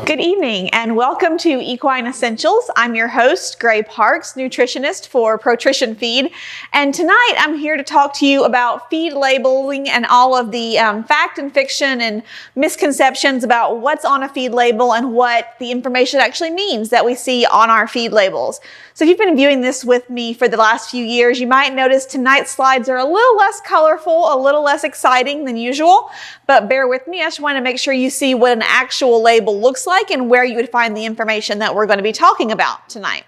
Good evening and welcome to Equine Essentials. I'm your host, Gray Parks, nutritionist for ProTrition Feed. And tonight I'm here to talk to you about feed labeling and all of the fact and fiction and misconceptions about what's on a feed label and what the information actually means that we see on our feed labels. So if you've been viewing this with me for the last few years, you might notice tonight's slides are a little less colorful, a little less exciting than usual, but bear with me. I just want to make sure you see what an actual label looks like and where you would find the information that we're going to be talking about tonight.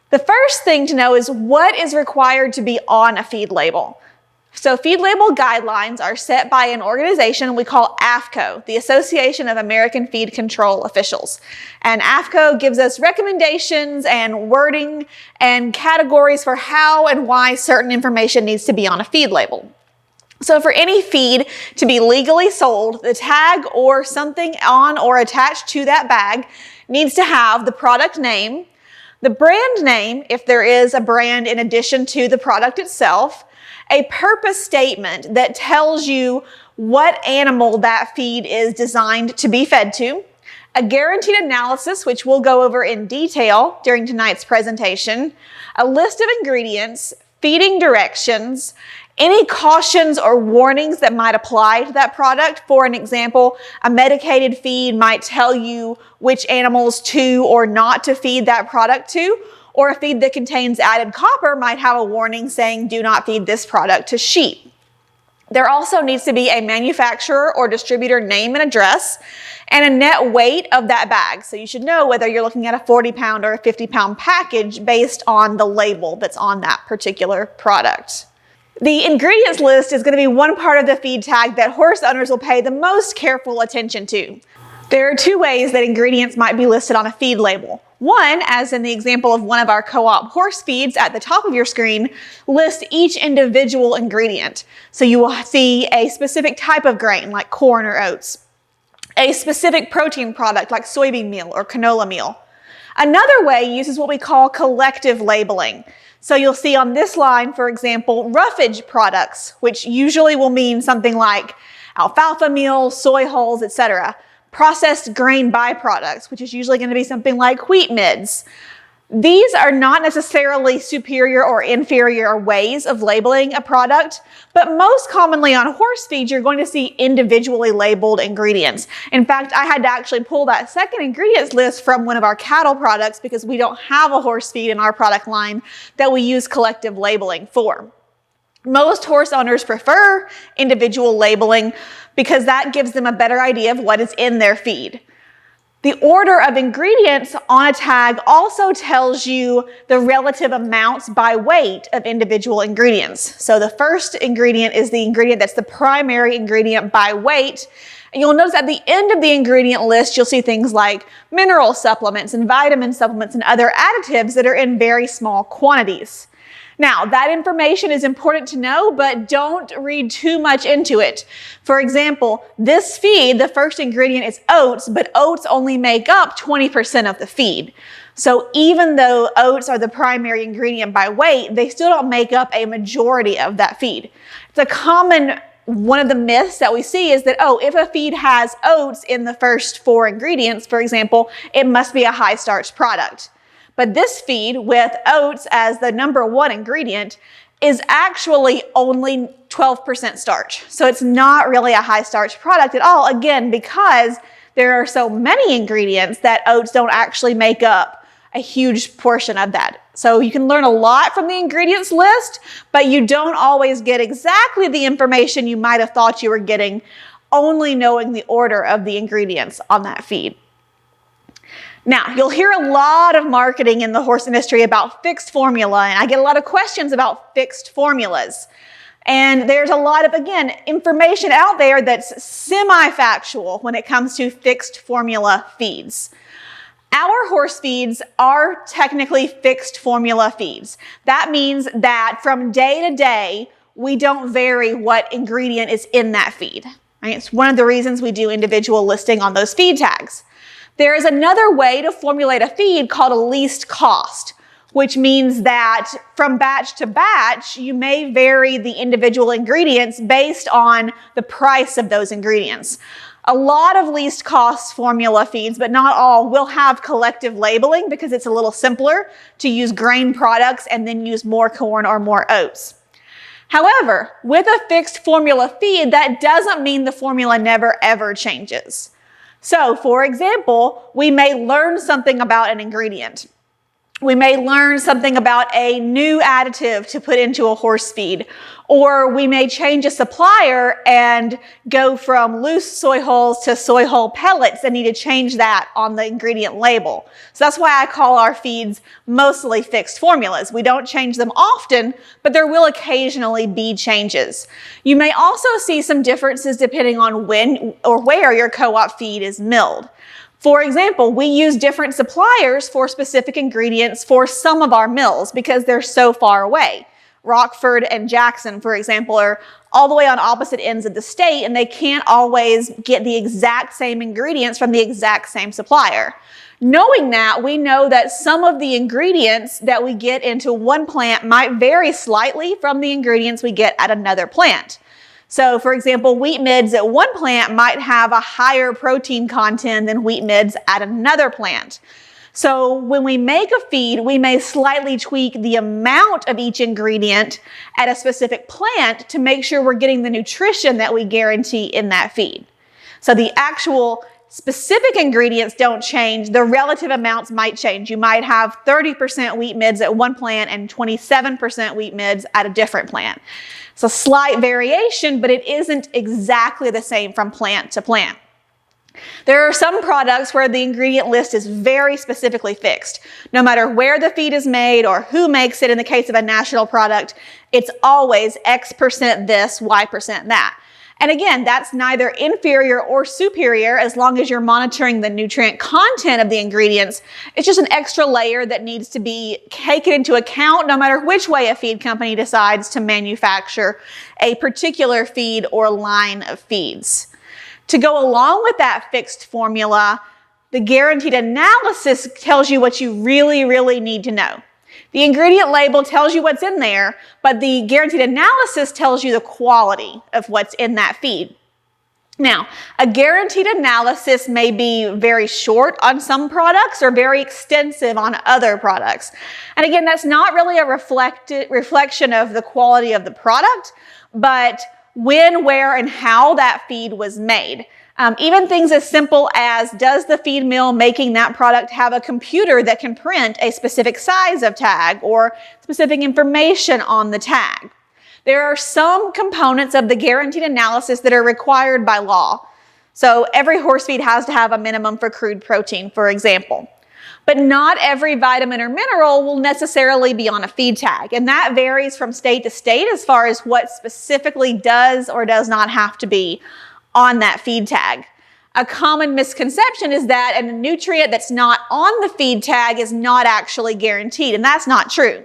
The first thing to know is what is required to be on a feed label. So feed label guidelines are set by an organization we call AAFCO, the Association of American Feed Control Officials. And AAFCO gives us recommendations and wording and categories for how and why certain information needs to be on a feed label. So for any feed to be legally sold, the tag or something on or attached to that bag needs to have the product name, the brand name, if there is a brand in addition to the product itself, a purpose statement that tells you what animal that feed is designed to be fed to, a guaranteed analysis, which we'll go over in detail during tonight's presentation, a list of ingredients, feeding directions, any cautions or warnings that might apply to that product. For an example, a medicated feed might tell you which animals to or not to feed that product to, or a feed that contains added copper might have a warning saying do not feed this product to sheep. There also needs to be a manufacturer or distributor name and address and a net weight of that bag. So you should know whether you're looking at a 40-pound or a 50-pound package based on the label that's on that particular product. The ingredients list is going to be one part of the feed tag that horse owners will pay the most careful attention to. There are two ways that ingredients might be listed on a feed label. One, as in the example of one of our co-op horse feeds at the top of your screen, lists each individual ingredient. So you will see a specific type of grain like corn or oats, a specific protein product like soybean meal or canola meal. Another way uses what we call collective labeling. So you'll see on this line, for example, roughage products, which usually will mean something like alfalfa meal, soy hulls, etc. Processed grain byproducts, which is usually going to be something like wheat midds. These are not necessarily superior or inferior ways of labeling a product, but most commonly on horse feed, you're going to see individually labeled ingredients. In fact, I had to actually pull that second ingredients list from one of our cattle products because we don't have a horse feed in our product line that we use collective labeling for. Most horse owners prefer individual labeling because that gives them a better idea of what is in their feed. The order of ingredients on a tag also tells you the relative amounts by weight of individual ingredients. So the first ingredient is the ingredient that's the primary ingredient by weight. And you'll notice at the end of the ingredient list, you'll see things like mineral supplements and vitamin supplements and other additives that are in very small quantities. Now, that information is important to know, but don't read too much into it. For example, this feed, the first ingredient is oats, but oats only make up 20% of the feed. So even though oats are the primary ingredient by weight, they still don't make up a majority of that feed. It's a common one of the myths that we see is that, if a feed has oats in the first 4 ingredients, for example, it must be a high starch product. But this feed with oats as the number 1 ingredient is actually only 12% starch. So it's not really a high starch product at all, again, because there are so many ingredients that oats don't actually make up a huge portion of that. So you can learn a lot from the ingredients list, but you don't always get exactly the information you might have thought you were getting, only knowing the order of the ingredients on that feed. Now, you'll hear a lot of marketing in the horse industry about fixed formula, and I get a lot of questions about fixed formulas. And there's a lot of, again, information out there that's semi-factual when it comes to fixed formula feeds. Our horse feeds are technically fixed formula feeds. That means that from day to day, we don't vary what ingredient is in that feed. Right? It's one of the reasons we do individual listing on those feed tags. There is another way to formulate a feed called a least cost, which means that from batch to batch, you may vary the individual ingredients based on the price of those ingredients. A lot of least cost formula feeds, but not all, will have collective labeling because it's a little simpler to use grain products and then use more corn or more oats. However, with a fixed formula feed, that doesn't mean the formula never ever changes. So, for example, we may learn something about an ingredient. We may learn something about a new additive to put into a horse feed, or we may change a supplier and go from loose soy hulls to soy hull pellets and need to change that on the ingredient label. So that's why I call our feeds mostly fixed formulas. We don't change them often, but there will occasionally be changes. You may also see some differences depending on when or where your co-op feed is milled. For example, we use different suppliers for specific ingredients for some of our mills because they're so far away. Rockford and Jackson, for example, are all the way on opposite ends of the state, and they can't always get the exact same ingredients from the exact same supplier. Knowing that, we know that some of the ingredients that we get into one plant might vary slightly from the ingredients we get at another plant. So, for example, wheat midds at one plant might have a higher protein content than wheat midds at another plant. So when we make a feed, we may slightly tweak the amount of each ingredient at a specific plant to make sure we're getting the nutrition that we guarantee in that feed. So the actual specific ingredients don't change. The relative amounts might change. You might have 30% wheat midds at one plant and 27% wheat midds at a different plant. It's a slight variation, but it isn't exactly the same from plant to plant. There are some products where the ingredient list is very specifically fixed. No matter where the feed is made or who makes it, in the case of a national product, it's always X% this, Y% that. And again, that's neither inferior or superior as long as you're monitoring the nutrient content of the ingredients. It's just an extra layer that needs to be taken into account no matter which way a feed company decides to manufacture a particular feed or line of feeds. To go along with that fixed formula, the guaranteed analysis tells you what you really need to know. The ingredient label tells you what's in there, but the guaranteed analysis tells you the quality of what's in that feed. Now, a guaranteed analysis may be very short on some products or very extensive on other products. And again, that's not really a reflection of the quality of the product, but when, where, and how that feed was made. Even things as simple as, does the feed mill making that product have a computer that can print a specific size of tag or specific information on the tag? There are some components of the guaranteed analysis that are required by law. So every horse feed has to have a minimum for crude protein, for example. But not every vitamin or mineral will necessarily be on a feed tag. And that varies from state to state as far as what specifically does or does not have to be on that feed tag. A common misconception is that a nutrient that's not on the feed tag is not actually guaranteed, and that's not true.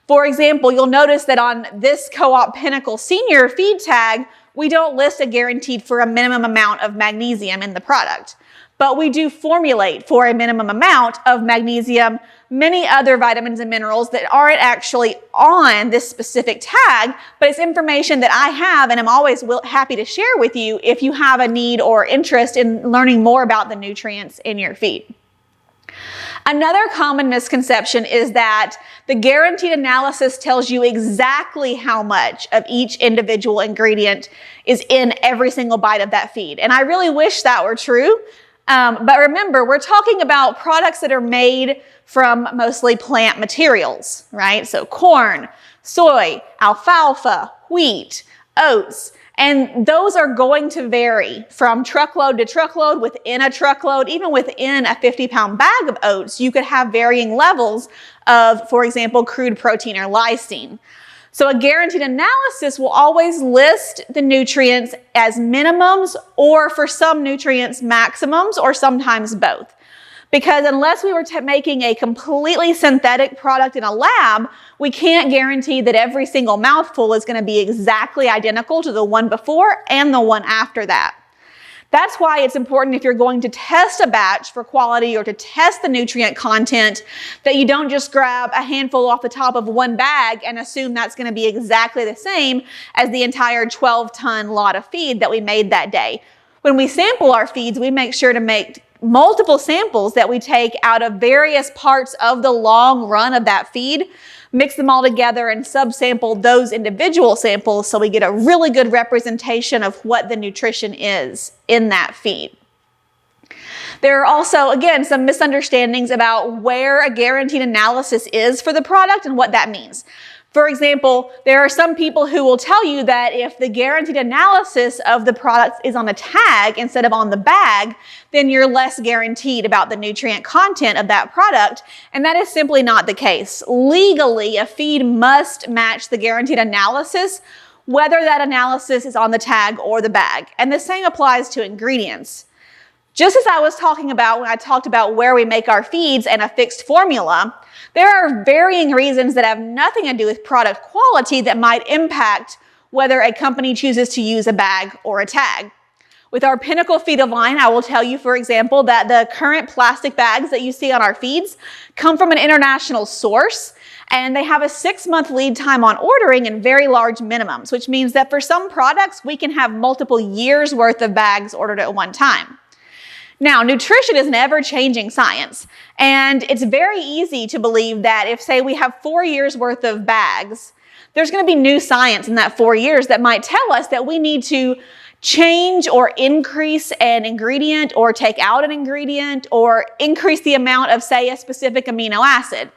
For example, you'll notice that on this Co-op Pinnacle Senior feed tag, we don't list a guaranteed for a minimum amount of magnesium in the product. But we do formulate for a minimum amount of magnesium, many other vitamins and minerals that aren't actually on this specific tag, but it's information that I have and I'm always happy to share with you if you have a need or interest in learning more about the nutrients in your feed. Another common misconception is that the guaranteed analysis tells you exactly how much of each individual ingredient is in every single bite of that feed. And I really wish that were true. But remember, we're talking about products that are made from mostly plant materials, right? So corn, soy, alfalfa, wheat, oats, and those are going to vary from truckload to truckload, within a truckload, even within a 50-pound bag of oats, you could have varying levels of, for example, crude protein or lysine. So a guaranteed analysis will always list the nutrients as minimums, or for some nutrients, maximums, or sometimes both. Because unless we were making a completely synthetic product in a lab, we can't guarantee that every single mouthful is going to be exactly identical to the one before and the one after that. That's why it's important if you're going to test a batch for quality or to test the nutrient content that you don't just grab a handful off the top of one bag and assume that's going to be exactly the same as the entire 12-ton lot of feed that we made that day. When we sample our feeds, we make sure to make multiple samples that we take out of various parts of the long run of that feed, mix them all together and subsample those individual samples so we get a really good representation of what the nutrition is in that feed. There are also, again, some misunderstandings about where a guaranteed analysis is for the product and what that means. For example, there are some people who will tell you that if the guaranteed analysis of the product is on a tag instead of on the bag, then you're less guaranteed about the nutrient content of that product, and that is simply not the case. Legally, a feed must match the guaranteed analysis, whether that analysis is on the tag or the bag, and the same applies to ingredients. Just as I was talking about when I talked about where we make our feeds and a fixed formula, there are varying reasons that have nothing to do with product quality that might impact whether a company chooses to use a bag or a tag. With our Pinnacle feed line, I will tell you, for example, that the current plastic bags that you see on our feeds come from an international source, and they have a 6-month lead time on ordering and very large minimums, which means that for some products, we can have multiple years worth of bags ordered at one time. Now, nutrition is an ever-changing science, and it's very easy to believe that if, say, we have 4 years worth of bags, there's going to be new science in that 4 years that might tell us that we need to change or increase an ingredient or take out an ingredient or increase the amount of, say, a specific amino acid.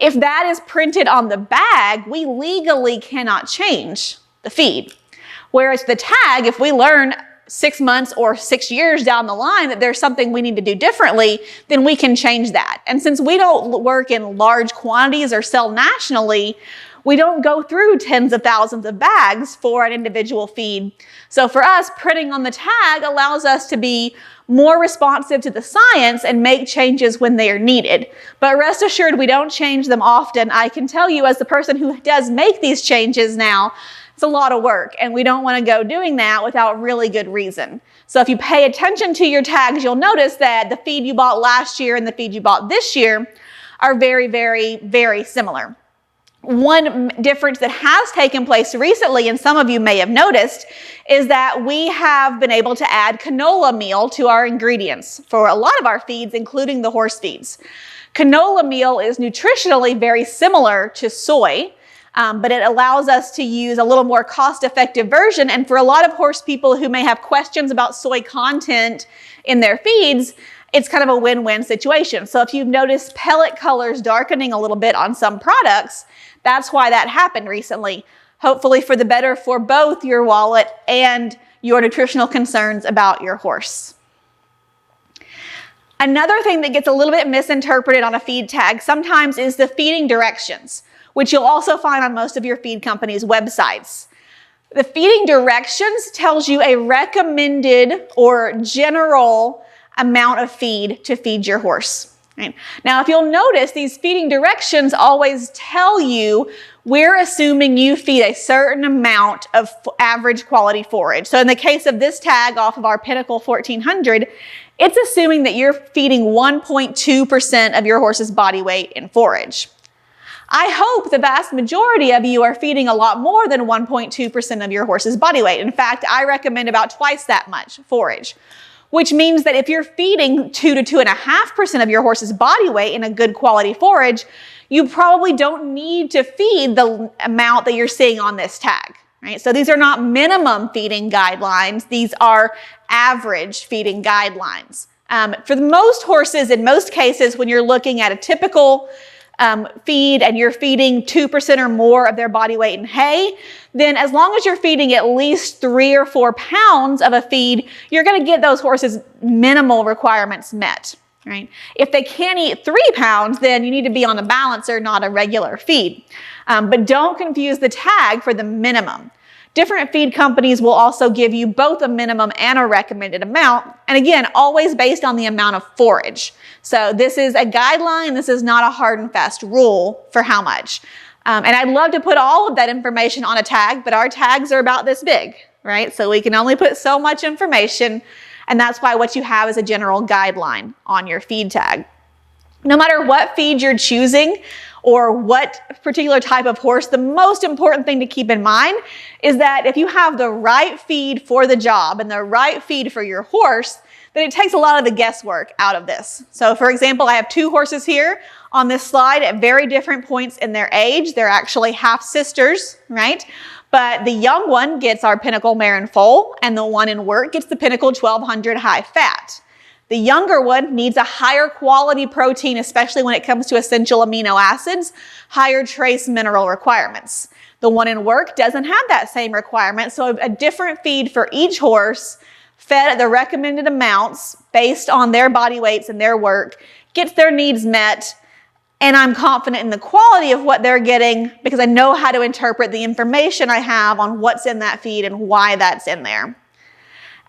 If that is printed on the bag, we legally cannot change the feed. Whereas the tag, if we learn 6 months or 6 years down the line that there's something we need to do differently, then we can change that. And since we don't work in large quantities or sell nationally, we don't go through tens of thousands of bags for an individual feed. So for us, printing on the tag allows us to be more responsive to the science and make changes when they are needed. But rest assured, we don't change them often. I can tell you, as the person who does make these changes now, it's a lot of work, and we don't want to go doing that without really good reason. So if you pay attention to your tags, you'll notice that the feed you bought last year and the feed you bought this year are very, very, very similar. One difference that has taken place recently, and some of you may have noticed, is that we have been able to add canola meal to our ingredients for a lot of our feeds, including the horse feeds. Canola meal is nutritionally very similar to soy, but it allows us to use a little more cost-effective version. And for a lot of horse people who may have questions about soy content in their feeds, it's kind of a win-win situation. So if you've noticed pellet colors darkening a little bit on some products, that's why that happened recently. Hopefully for the better for both your wallet and your nutritional concerns about your horse. Another thing that gets a little bit misinterpreted on a feed tag sometimes is the feeding directions, which you'll also find on most of your feed companies' websites. The feeding directions tells you a recommended or general amount of feed to feed your horse. Right? Now, if you'll notice, these feeding directions always tell you we're assuming you feed a certain amount of average quality forage. So in the case of this tag off of our Pinnacle 1400, it's assuming that you're feeding 1.2% of your horse's body weight in forage. I hope the vast majority of you are feeding a lot more than 1.2% of your horse's body weight. In fact, I recommend about twice that much forage, which means that if you're feeding 2 to 2.5% of your horse's body weight in a good quality forage, you probably don't need to feed the amount that you're seeing on this tag, right? So these are not minimum feeding guidelines. These are average feeding guidelines. For the most horses, in most cases, when you're looking at a typical feed and you're feeding 2% or more of their body weight in hay, then as long as you're feeding at least 3 or 4 pounds of a feed, you're going to get those horses' minimal requirements met, right? If they can't eat 3 pounds, then you need to be on a balancer, not a regular feed. But don't confuse the tag for the minimum. Different feed companies will also give you both a minimum and a recommended amount. And again, always based on the amount of forage. So this is a guideline. This is not a hard and fast rule for how much. And I'd love to put all of that information on a tag, but our tags are about this big, right? So we can only put so much information. And that's why what you have is a general guideline on your feed tag. No matter what feed you're choosing or what particular type of horse, the most important thing to keep in mind is that if you have the right feed for the job and the right feed for your horse, then it takes a lot of the guesswork out of this. So for example, I have 2 horses here on this slide at very different points in their age. They're actually half sisters, right? But the young one gets our Pinnacle Mare and Foal, and the one in work gets the Pinnacle 1200 high fat. The younger one needs a higher quality protein, especially when it comes to essential amino acids, higher trace mineral requirements. The one in work doesn't have that same requirement, so a different feed for each horse fed at the recommended amounts based on their body weights and their work gets their needs met. And I'm confident in the quality of what they're getting because I know how to interpret the information I have on what's in that feed and why that's in there.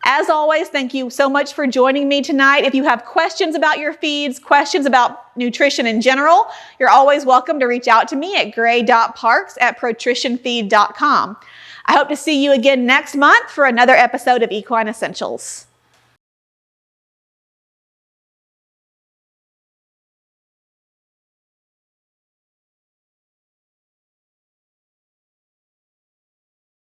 As always, thank you so much for joining me tonight. If you have questions about your feeds, questions about nutrition in general, you're always welcome to reach out to me at gray.parks@protritionfeed.com. I hope to see you again next month for another episode of Equine Essentials.